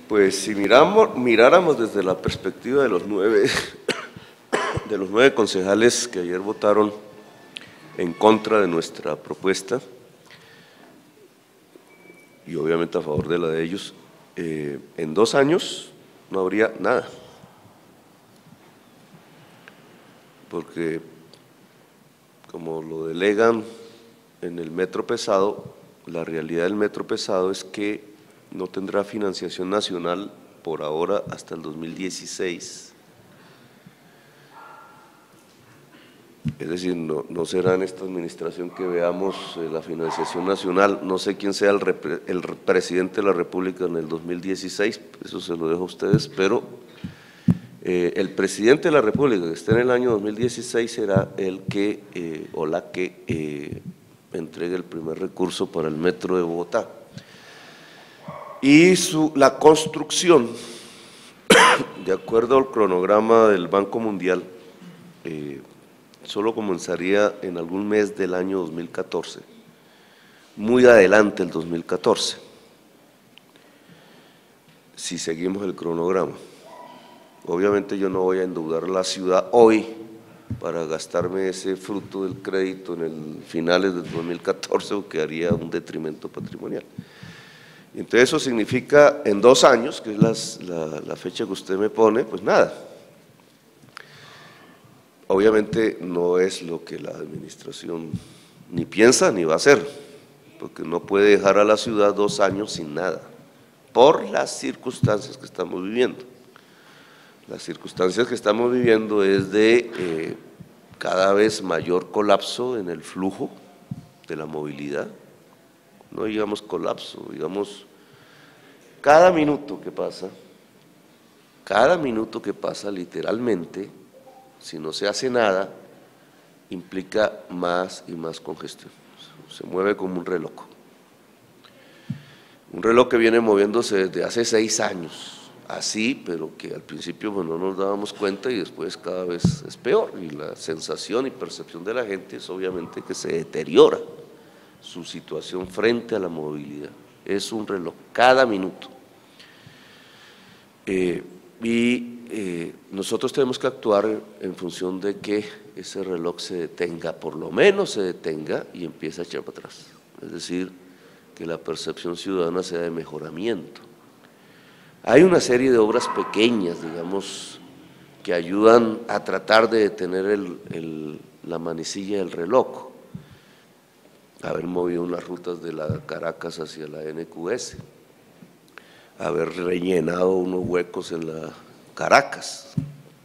Pues si miráramos desde la perspectiva de los nueve concejales que ayer votaron en contra de nuestra propuesta, y obviamente a favor de la de ellos, en 2 años no habría nada. Porque como lo delegan en el metro pesado, la realidad del metro pesado es que no tendrá financiación nacional por ahora hasta el 2016. Es decir, no será en esta administración que veamos la financiación nacional. No sé quién sea el presidente de la República en el 2016, eso se lo dejo a ustedes, pero el presidente de la República que esté en el año 2016 será el que o la que entregue el primer recurso para el metro de Bogotá. Y la construcción, de acuerdo al cronograma del Banco Mundial, solo comenzaría en algún mes del año 2014, muy adelante el 2014, si seguimos el cronograma. Obviamente yo no voy a endeudar la ciudad hoy para gastarme ese fruto del crédito en el finales del 2014, porque haría un detrimento patrimonial. Entonces eso significa en 2 años, que es la fecha que usted me pone, pues nada. Obviamente no es lo que la administración ni piensa ni va a hacer, porque no puede dejar a la ciudad 2 años sin nada, por las circunstancias que estamos viviendo. Las circunstancias que estamos viviendo es de cada vez mayor colapso en el flujo de la movilidad. No digamos colapso, digamos cada minuto que pasa literalmente, si no se hace nada, implica más y más congestión. Se mueve como un reloj. Un reloj que viene moviéndose desde hace 6 años, así, pero que al principio pues, no nos dábamos cuenta y después cada vez es peor. Y la sensación y percepción de la gente es obviamente que se deteriora su situación frente a la movilidad. Es un reloj, cada minuto. Nosotros tenemos que actuar en función de que ese reloj se detenga, por lo menos se detenga y empiece a echar para atrás. Es decir, que la percepción ciudadana sea de mejoramiento. Hay una serie de obras pequeñas, digamos, que ayudan a tratar de detener la manecilla del reloj. Haber movido unas rutas de la Caracas hacia la NQS, haber rellenado unos huecos en la Caracas,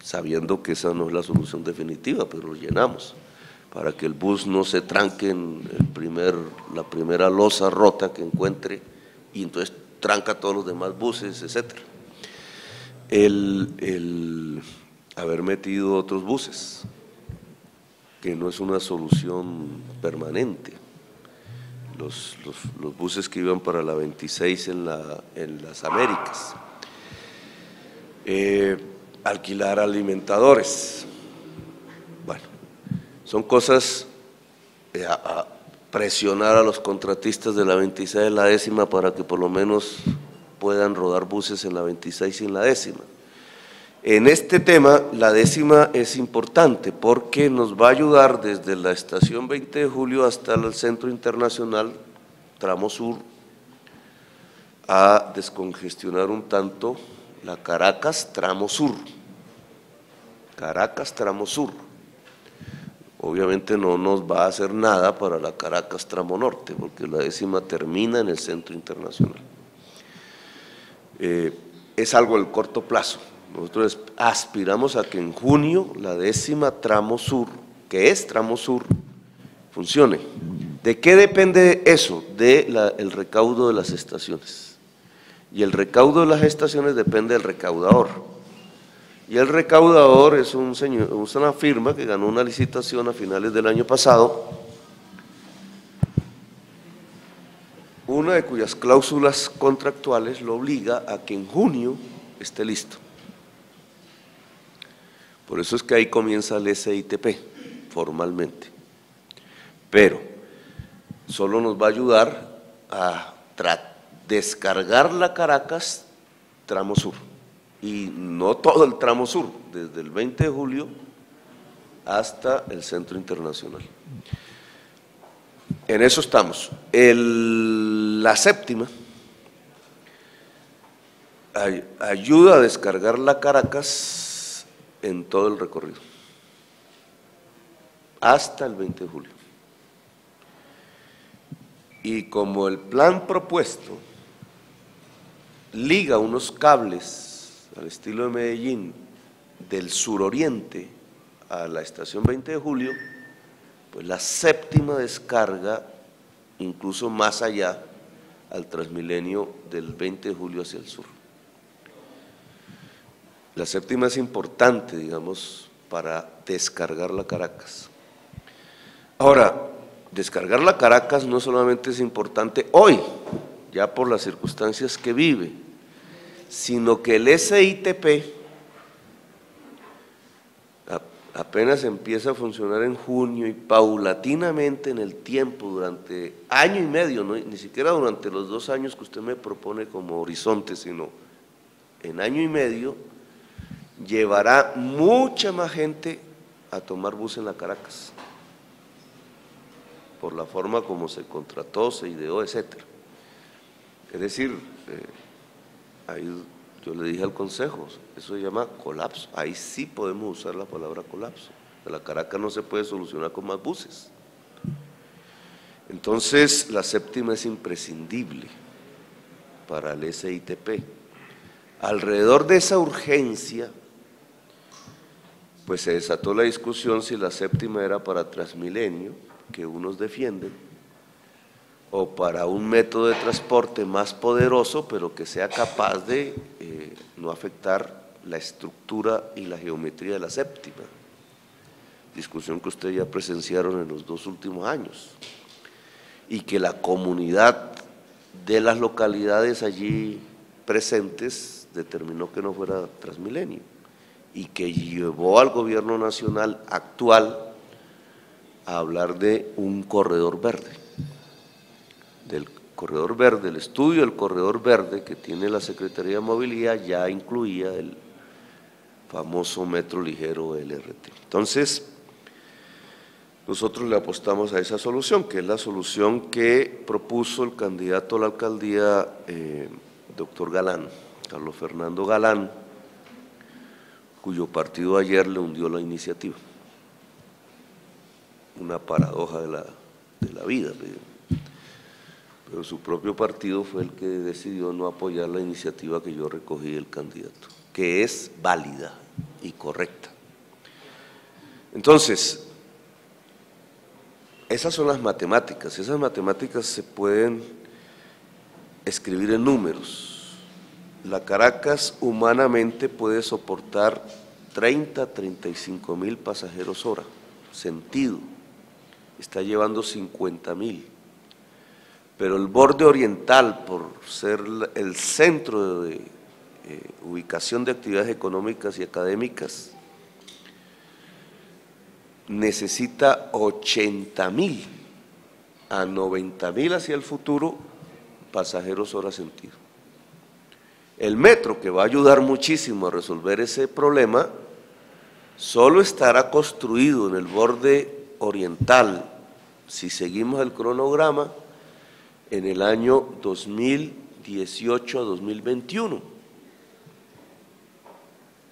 sabiendo que esa no es la solución definitiva, pero lo llenamos, para que el bus no se tranque en la primera losa rota que encuentre y entonces tranca a todos los demás buses, etcétera. El haber metido otros buses, que no es una solución permanente. Los buses que iban para la 26 en las Américas. Alquilar alimentadores. Bueno, son cosas a presionar a los contratistas de la 26 y la 10ª para que por lo menos puedan rodar buses en la 26 y en la 10ª. En este tema, la 10ª es importante porque nos va a ayudar desde la estación 20 de julio hasta el Centro Internacional, tramo sur, a descongestionar un tanto la Caracas, tramo sur. Caracas, tramo sur. Obviamente no nos va a hacer nada para la Caracas, tramo norte, porque la 10ª termina en el Centro Internacional. Es algo del corto plazo. Nosotros aspiramos a que en junio la 10ª tramo sur, que es tramo sur, funcione. ¿De qué depende eso? Del recaudo de las estaciones. Y el recaudo de las estaciones depende del recaudador. Y el recaudador es una firma que ganó una licitación a finales del año pasado, una de cuyas cláusulas contractuales lo obliga a que en junio esté listo. Por eso es que ahí comienza el SITP, formalmente. Pero solo nos va a ayudar a descargar la Caracas tramo sur, y no todo el tramo sur, desde el 20 de julio hasta el Centro Internacional. En eso estamos. La séptima ayuda a descargar la Caracas en todo el recorrido, hasta el 20 de julio. Y como el plan propuesto liga unos cables al estilo de Medellín del suroriente a la estación 20 de julio, pues la séptima descarga incluso más allá al Transmilenio del 20 de julio hacia el sur. La séptima es importante, digamos, para descargar la Caracas. Ahora, descargar la Caracas no solamente es importante hoy, ya por las circunstancias que vive, sino que el SITP apenas empieza a funcionar en junio y paulatinamente en el tiempo, durante año y medio, ¿no? Ni siquiera durante los 2 años que usted me propone como horizonte, sino en año y medio, llevará mucha más gente a tomar bus en la Caracas, por la forma como se contrató, se ideó, etcétera. Es decir, ahí yo le dije al Consejo, eso se llama colapso, ahí sí podemos usar la palabra colapso, la Caracas no se puede solucionar con más buses. Entonces, la séptima es imprescindible para el SITP. Alrededor de esa urgencia, pues se desató la discusión si la séptima era para Transmilenio, que unos defienden, o para un método de transporte más poderoso, pero que sea capaz de no afectar la estructura y la geometría de la séptima. Discusión que ustedes ya presenciaron en los 2 últimos años, y que la comunidad de las localidades allí presentes determinó que no fuera Transmilenio, y que llevó al gobierno nacional actual a hablar de un corredor verde. Del corredor verde, el estudio del corredor verde que tiene la Secretaría de Movilidad ya incluía el famoso metro ligero LRT. Entonces, nosotros le apostamos a esa solución, que es la solución que propuso el candidato a la alcaldía, doctor Galán, Carlos Fernando Galán, cuyo partido ayer le hundió la iniciativa. Una paradoja de la vida, pero su propio partido fue el que decidió no apoyar la iniciativa que yo recogí del candidato, que es válida y correcta. Entonces, esas son las matemáticas se pueden escribir en números. La Caracas humanamente puede soportar 30-35 mil pasajeros hora, sentido, está llevando 50.000. Pero el borde oriental, por ser el centro de ubicación de actividades económicas y académicas, necesita 80.000 a 90.000 hacia el futuro pasajeros hora sentido. El metro, que va a ayudar muchísimo a resolver ese problema, solo estará construido en el borde oriental, si seguimos el cronograma, en el año 2018 a 2021.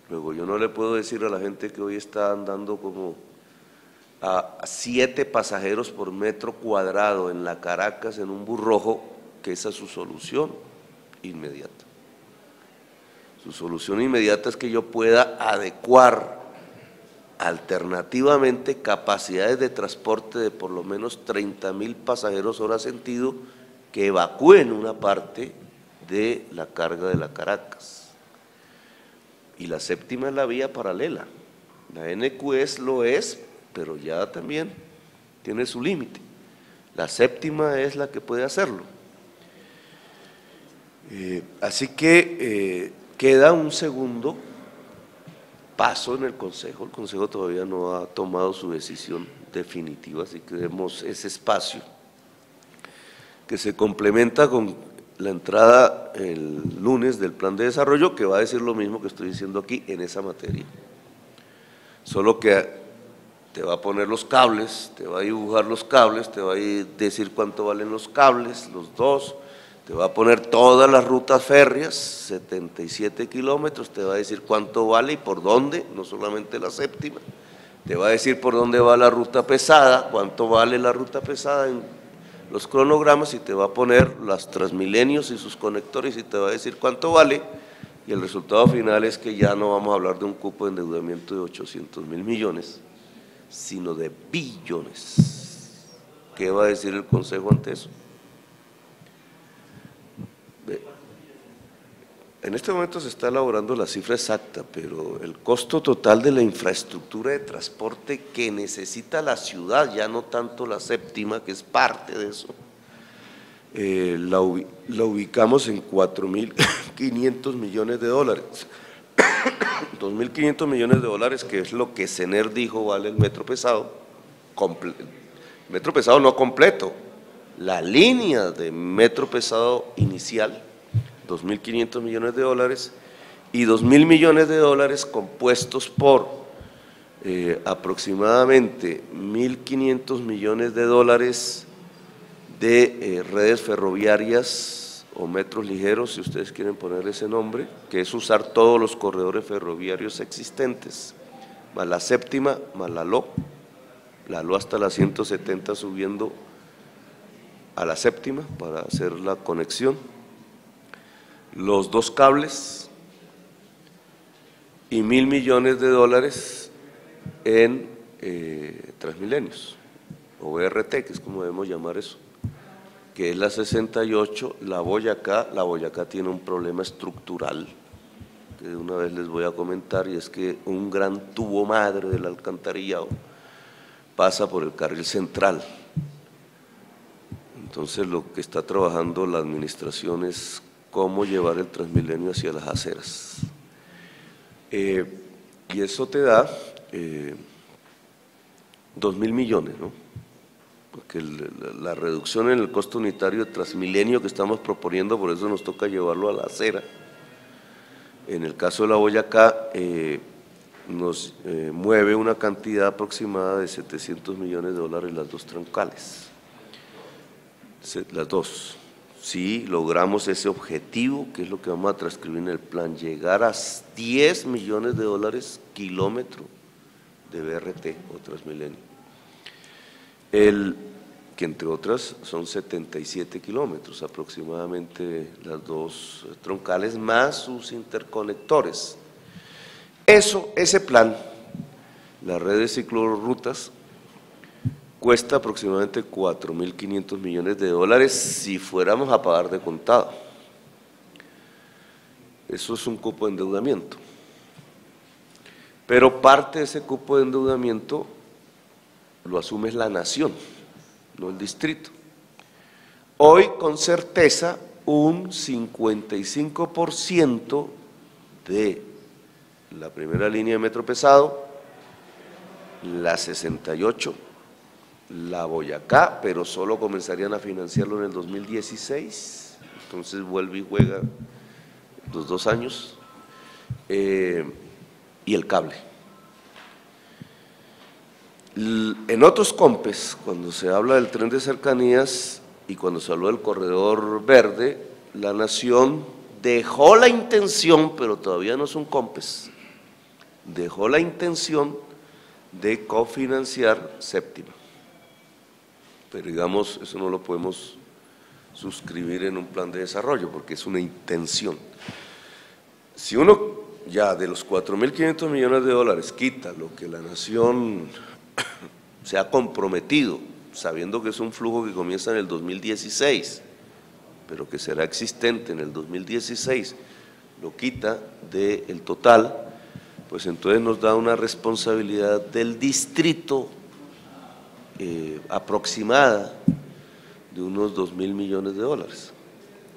Luego yo no le puedo decir a la gente que hoy está andando como a 7 pasajeros por metro cuadrado en la Caracas en un bus rojo, que esa es su solución inmediata. Su solución inmediata es que yo pueda adecuar alternativamente capacidades de transporte de por lo menos 30.000 pasajeros hora sentido, que evacúen una parte de la carga de la Caracas. Y la séptima es la vía paralela. La NQS lo es, pero ya también tiene su límite. La séptima es la que puede hacerlo. Así que queda un segundo paso en el Consejo. El Consejo todavía no ha tomado su decisión definitiva, así que demos ese espacio, que se complementa con la entrada el lunes del plan de desarrollo, que va a decir lo mismo que estoy diciendo aquí en esa materia. Solo que te va a poner los cables, te va a dibujar los cables, te va a decir cuánto valen los cables, los dos, te va a poner todas las rutas férreas, 77 kilómetros, te va a decir cuánto vale y por dónde, no solamente la séptima, te va a decir por dónde va la ruta pesada, cuánto vale la ruta pesada en los cronogramas, y te va a poner las Transmilenios y sus conectores y te va a decir cuánto vale, y el resultado final es que ya no vamos a hablar de un cupo de endeudamiento de 800.000 millones, sino de billones. ¿Qué va a decir el Consejo ante eso? En este momento se está elaborando la cifra exacta, pero el costo total de la infraestructura de transporte que necesita la ciudad, ya no tanto la séptima, que es parte de eso, la ubicamos en 4.500 millones de dólares. 2.500 millones de dólares, que es lo que CENER dijo vale el metro pesado, metro pesado no completo, la línea de metro pesado inicial, 2.500 millones de dólares, y 2.000 millones de dólares compuestos por aproximadamente 1.500 millones de dólares de redes ferroviarias o metros ligeros, si ustedes quieren poner ese nombre, que es usar todos los corredores ferroviarios existentes, más la séptima, más la LO hasta la 170 subiendo a la séptima para hacer la conexión, los dos cables y 1.000 millones de dólares en Transmilenios o BRT, que es como debemos llamar eso, que es la 68, la Boyacá tiene un problema estructural, que de una vez les voy a comentar, y es que un gran tubo madre del alcantarillado pasa por el carril central. Entonces lo que está trabajando la administración es cómo llevar el Transmilenio hacia las aceras. Y eso te da 2.000 millones, ¿no? Porque la reducción en el costo unitario de Transmilenio que estamos proponiendo, por eso nos toca llevarlo a la acera. En el caso de la Boyacá, nos mueve una cantidad aproximada de 700 millones de dólares las dos troncales, las dos. Si logramos ese objetivo, que es lo que vamos a transcribir en el plan, llegar a 10 millones de dólares kilómetro de BRT o Transmilenio, que entre otras son 77 kilómetros aproximadamente las dos troncales más sus interconectores. Ese plan, la red de ciclorrutas, cuesta aproximadamente 4.500 millones de dólares si fuéramos a pagar de contado. Eso es un cupo de endeudamiento. Pero parte de ese cupo de endeudamiento lo asume la nación, no el distrito. Hoy, con certeza, un 55% de la primera línea de metro pesado, la 68, la Boyacá, pero solo comenzarían a financiarlo en el 2016, entonces vuelve y juega los 2 años, y el cable. En otros COMPES, cuando se habla del tren de cercanías y cuando se habló del corredor verde, la nación dejó la intención, pero todavía no es un COMPES, dejó la intención de cofinanciar séptima. Pero digamos, eso no lo podemos suscribir en un plan de desarrollo porque es una intención. Si uno ya de los 4.500 millones de dólares quita lo que la nación se ha comprometido, sabiendo que es un flujo que comienza en el 2016, pero que será existente en el 2016, lo quita del total, pues entonces nos da una responsabilidad del distrito aproximada de unos 2.000 millones de dólares.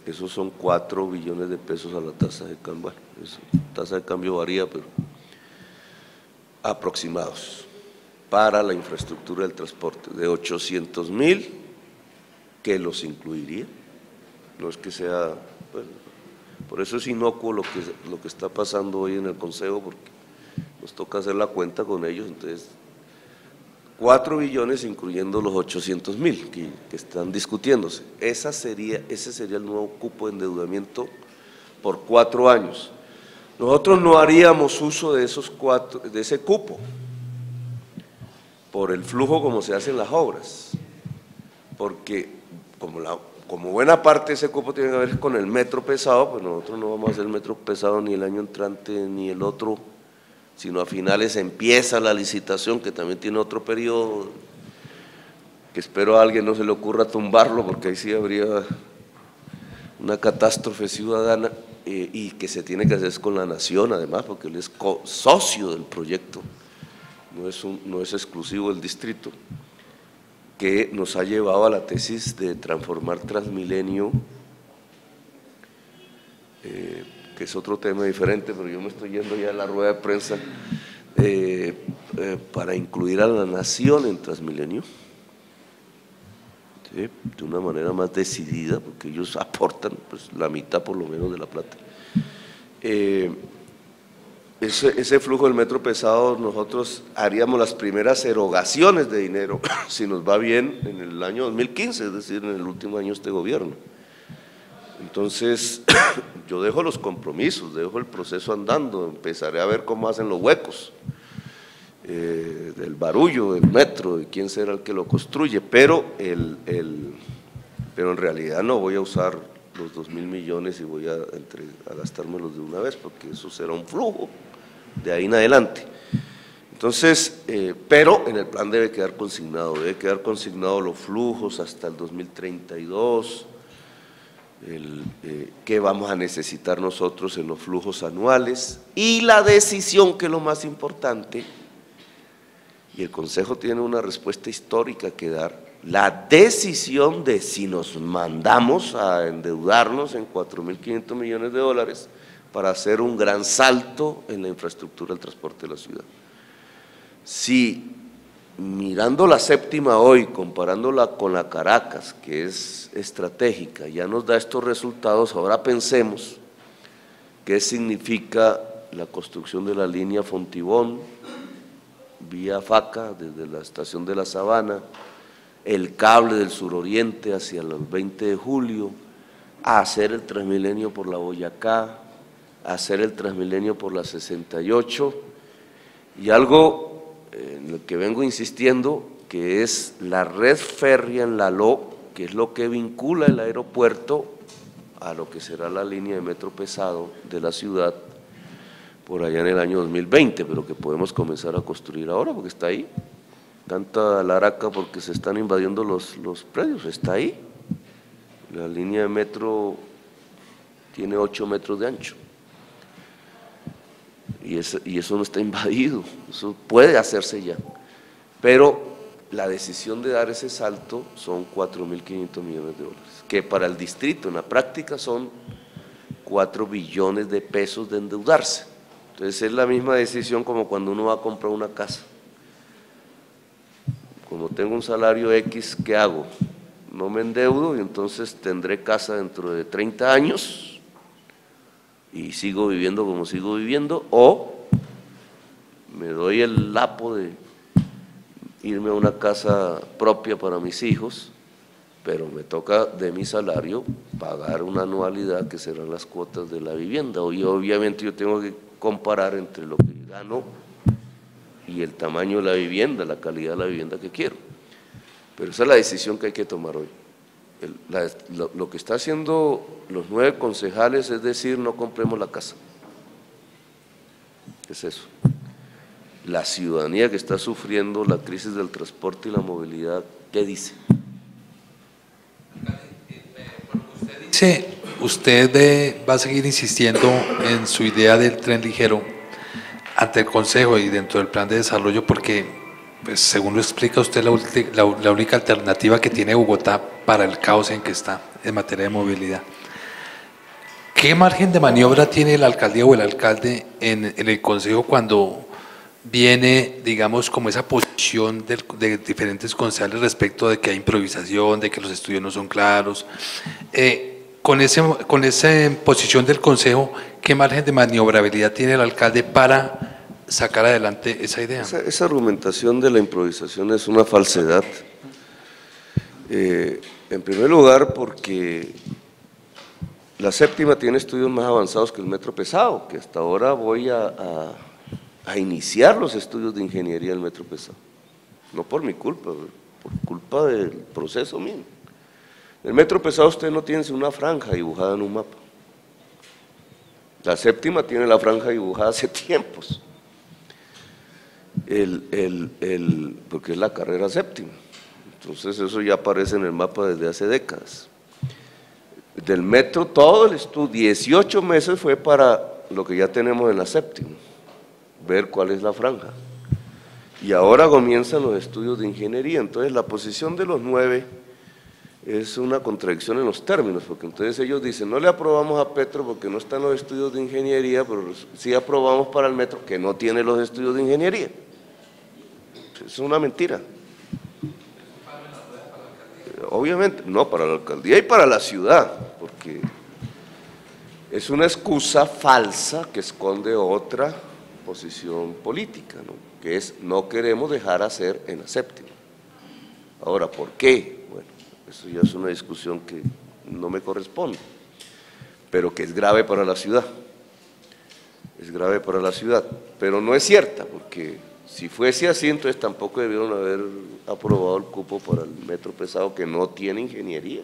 Esos son 4 billones de pesos a la tasa de cambio. Bueno, la tasa de cambio varía, pero aproximados para la infraestructura del transporte, de 800.000 que los incluiría, no es que sea, pues, por eso es inocuo lo que está pasando hoy en el Consejo, porque nos toca hacer la cuenta con ellos. Entonces 4 billones incluyendo los 800.000 que están discutiéndose. Ese sería el nuevo cupo de endeudamiento por 4 años. Nosotros no haríamos uso de ese cupo por el flujo como se hacen las obras, porque como buena parte de ese cupo tiene que ver con el metro pesado, pues nosotros no vamos a hacer el metro pesado ni el año entrante ni el otro, sino a finales empieza la licitación, que también tiene otro periodo, que espero a alguien no se le ocurra tumbarlo, porque ahí sí habría una catástrofe ciudadana, y que se tiene que hacer con la Nación además, porque él es socio del proyecto, no es exclusivo del distrito, que nos ha llevado a la tesis de transformar Transmilenio, que es otro tema diferente, pero yo me estoy yendo ya a la rueda de prensa, para incluir a la Nación en Transmilenio, ¿sí?, de una manera más decidida, porque ellos aportan pues la mitad por lo menos de la plata. Ese flujo del metro pesado, nosotros haríamos las primeras erogaciones de dinero, si nos va bien, en el año 2015, es decir, en el último año de este gobierno. Entonces, yo dejo los compromisos, dejo el proceso andando, empezaré a ver cómo hacen los huecos, del barullo, del metro, de quién será el que lo construye, pero en realidad no voy a usar los 2.000 millones y voy a gastármelos de una vez, porque eso será un flujo de ahí en adelante. Entonces, pero en el plan debe quedar consignado los flujos hasta el 2032, qué vamos a necesitar nosotros en los flujos anuales, y la decisión, que es lo más importante, y el Consejo tiene una respuesta histórica que dar, la decisión de si nos mandamos a endeudarnos en 4.500 millones de dólares para hacer un gran salto en la infraestructura del transporte de la ciudad. Si mirando la séptima hoy, comparándola con la Caracas, que es estratégica, ya nos da estos resultados, ahora pensemos qué significa la construcción de la línea Fontibón, vía Faca, desde la estación de La Sabana, el cable del suroriente hacia los 20 de julio, a hacer el Transmilenio por la Boyacá, a hacer el Transmilenio por la 68, y algo en lo que vengo insistiendo, que es la red férrea en Laló, que es lo que vincula el aeropuerto a lo que será la línea de metro pesado de la ciudad por allá en el año 2020, pero que podemos comenzar a construir ahora, porque está ahí. Tanta laraca porque se están invadiendo los predios, está ahí. La línea de metro tiene 8 metros de ancho, y eso no está invadido, eso puede hacerse ya, pero la decisión de dar ese salto son 4.500 millones de dólares, que para el distrito en la práctica son 4 billones de pesos de endeudarse. Entonces es la misma decisión como cuando uno va a comprar una casa. Como tengo un salario X, ¿qué hago? No me endeudo y entonces tendré casa dentro de 30 años y sigo viviendo como sigo viviendo, o me doy el lapo de irme a una casa propia para mis hijos, pero me toca de mi salario pagar una anualidad que serán las cuotas de la vivienda, y obviamente yo tengo que comparar entre lo que gano y el tamaño de la vivienda, la calidad de la vivienda que quiero. Pero esa es la decisión que hay que tomar hoy. Lo que está haciendo los 9 concejales es decir, no compremos la casa. ¿Qué es eso? La ciudadanía que está sufriendo la crisis del transporte y la movilidad, ¿qué dice? Usted va a seguir insistiendo en su idea del tren ligero ante el Consejo y dentro del plan de desarrollo, porque, pues, según lo explica usted, la única alternativa que tiene Bogotá para el caos en que está en materia de movilidad. ¿Qué margen de maniobra tiene la alcaldía o el alcalde en el Consejo cuando viene, digamos, como esa posición de diferentes concejales respecto de que hay improvisación, de que los estudios no son claros? con esa posición del Consejo, ¿qué margen de maniobrabilidad tiene el alcalde para sacar adelante esa idea? Esa argumentación de la improvisación es una falsedad. En primer lugar, porque la séptima tiene estudios más avanzados que el metro pesado, que hasta ahora voy a iniciar los estudios de ingeniería del metro pesado. No por mi culpa, por culpa del proceso mismo. El metro pesado usted no tiene una franja dibujada en un mapa. La séptima tiene la franja dibujada hace tiempos, porque es la carrera séptima. Entonces eso ya aparece en el mapa desde hace décadas. Del metro, todo el estudio, 18 meses fue para lo que ya tenemos en la séptima, ver cuál es la franja. Y ahora comienzan los estudios de ingeniería. Entonces la posición de los 9 es una contradicción en los términos, porque entonces ellos dicen, no le aprobamos a Petro porque no están los estudios de ingeniería, pero sí aprobamos para el metro que no tiene los estudios de ingeniería. Es una mentira. Obviamente, no para la alcaldía y para la ciudad, porque es una excusa falsa que esconde otra posición política, ¿no? Que es no queremos dejar hacer en la séptima. Ahora, ¿por qué? Bueno, eso ya es una discusión que no me corresponde, pero que es grave para la ciudad. Es grave para la ciudad, pero no es cierta, porque si fuese así, entonces tampoco debieron haber aprobado el cupo para el metro pesado que no tiene ingeniería.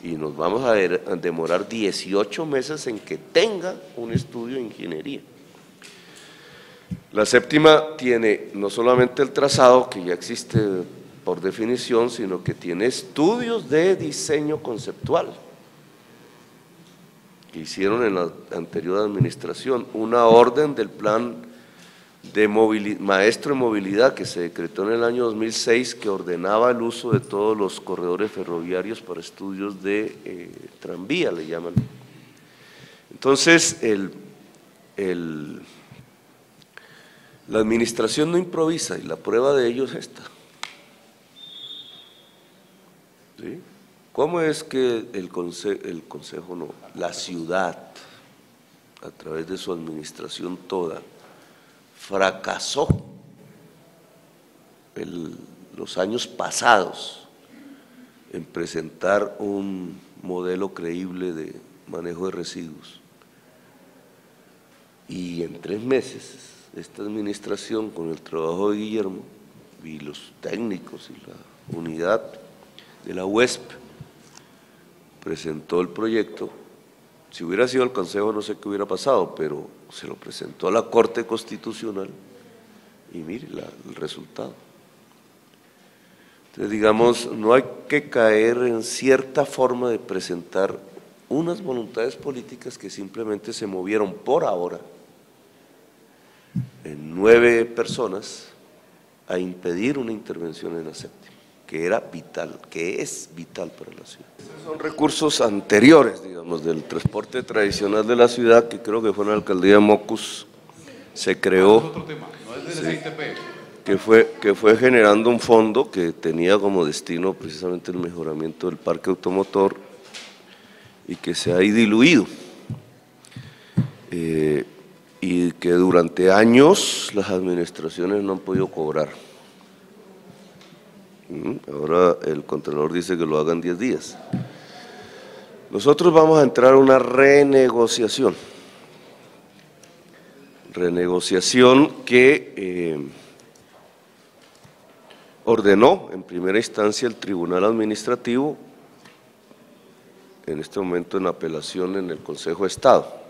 Y nos vamos a demorar 18 meses en que tenga un estudio de ingeniería. La séptima tiene no solamente el trazado, que ya existe por definición, sino que tiene estudios de diseño conceptual que hicieron en la anterior administración, una orden del plan de maestro de movilidad que se decretó en el año 2006 que ordenaba el uso de todos los corredores ferroviarios para estudios de tranvía, le llaman. Entonces, la administración no improvisa y la prueba de ello es esta. ¿Sí? ¿Cómo es que la ciudad, a través de su administración toda, fracasó los años pasados en presentar un modelo creíble de manejo de residuos? Y en 3 meses, esta administración, con el trabajo de Guillermo y los técnicos y la unidad de la UESP, presentó el proyecto. Si hubiera sido el Consejo no sé qué hubiera pasado, pero se lo presentó a la Corte Constitucional y mire el resultado. Entonces, digamos, no hay que caer en cierta forma de presentar unas voluntades políticas que simplemente se movieron por ahora en 9 personas a impedir una intervención en la séptima, que era vital, que es vital para la ciudad. Esos son recursos anteriores, digamos, del transporte tradicional de la ciudad, que creo que fue en la alcaldía de Mocus, se creó, Es otro tema, no es del SITP, que fue generando un fondo que tenía como destino precisamente el mejoramiento del parque automotor y que se ha diluido. Y que durante años las administraciones no han podido cobrar. Ahora el Contralor dice que lo hagan 10 días. Nosotros vamos a entrar a una renegociación que ordenó en primera instancia el Tribunal Administrativo, en este momento en apelación en el Consejo de Estado.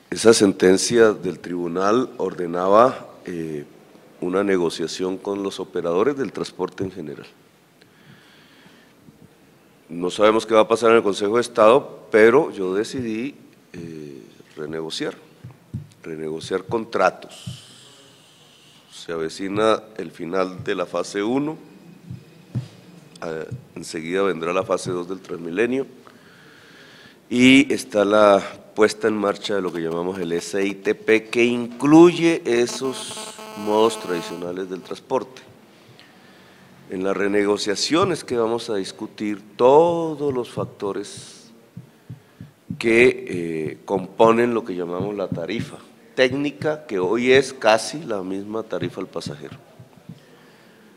Esa sentencia del tribunal ordenaba una negociación con los operadores del transporte en general. No sabemos qué va a pasar en el Consejo de Estado, pero yo decidí renegociar contratos. Se avecina el final de la fase 1, enseguida vendrá la fase 2 del Transmilenio y está la puesta en marcha de lo que llamamos el SITP, que incluye esos modos tradicionales del transporte. En las renegociaciones que vamos a discutir todos los factores que componen lo que llamamos la tarifa técnica, que hoy es casi la misma tarifa al pasajero.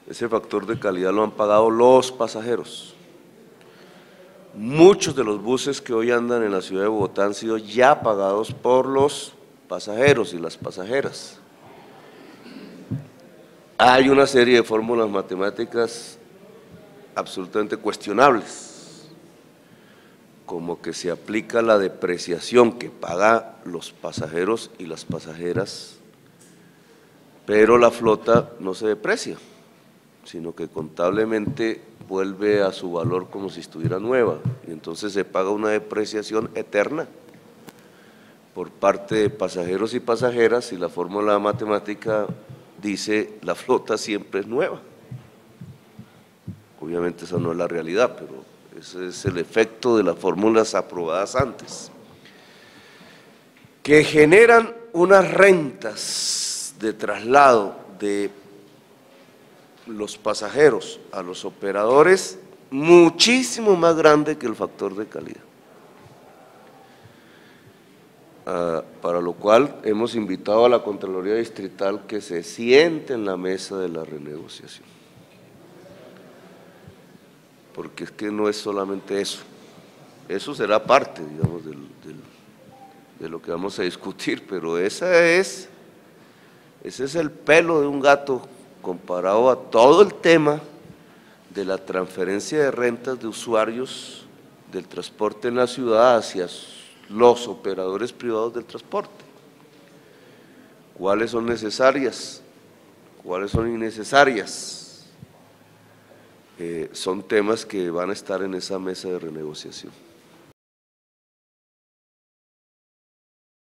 Ese factor de calidad lo han pagado los pasajeros. Muchos de los buses que hoy andan en la ciudad de Bogotá han sido ya pagados por los pasajeros y las pasajeras. Hay una serie de fórmulas matemáticas absolutamente cuestionables, como que se aplica la depreciación que pagan los pasajeros y las pasajeras, pero la flota no se deprecia, sino que contablemente vuelve a su valor como si estuviera nueva, y entonces se paga una depreciación eterna por parte de pasajeros y pasajeras, y la fórmula matemática dice la flota siempre es nueva. Obviamente esa no es la realidad, pero ese es el efecto de las fórmulas aprobadas antes, que generan unas rentas de traslado de los pasajeros a los operadores muchísimo más grande que el factor de calidad. Para lo cual hemos invitado a la Contraloría Distrital que se siente en la mesa de la renegociación, porque es que no es solamente eso, eso será parte, digamos, de lo que vamos a discutir, pero ese es el pelo de un gato comparado a todo el tema de la transferencia de rentas de usuarios del transporte en la ciudad hacia los operadores privados del transporte. ¿Cuáles son necesarias? ¿Cuáles son innecesarias? Son temas que van a estar en esa mesa de renegociación.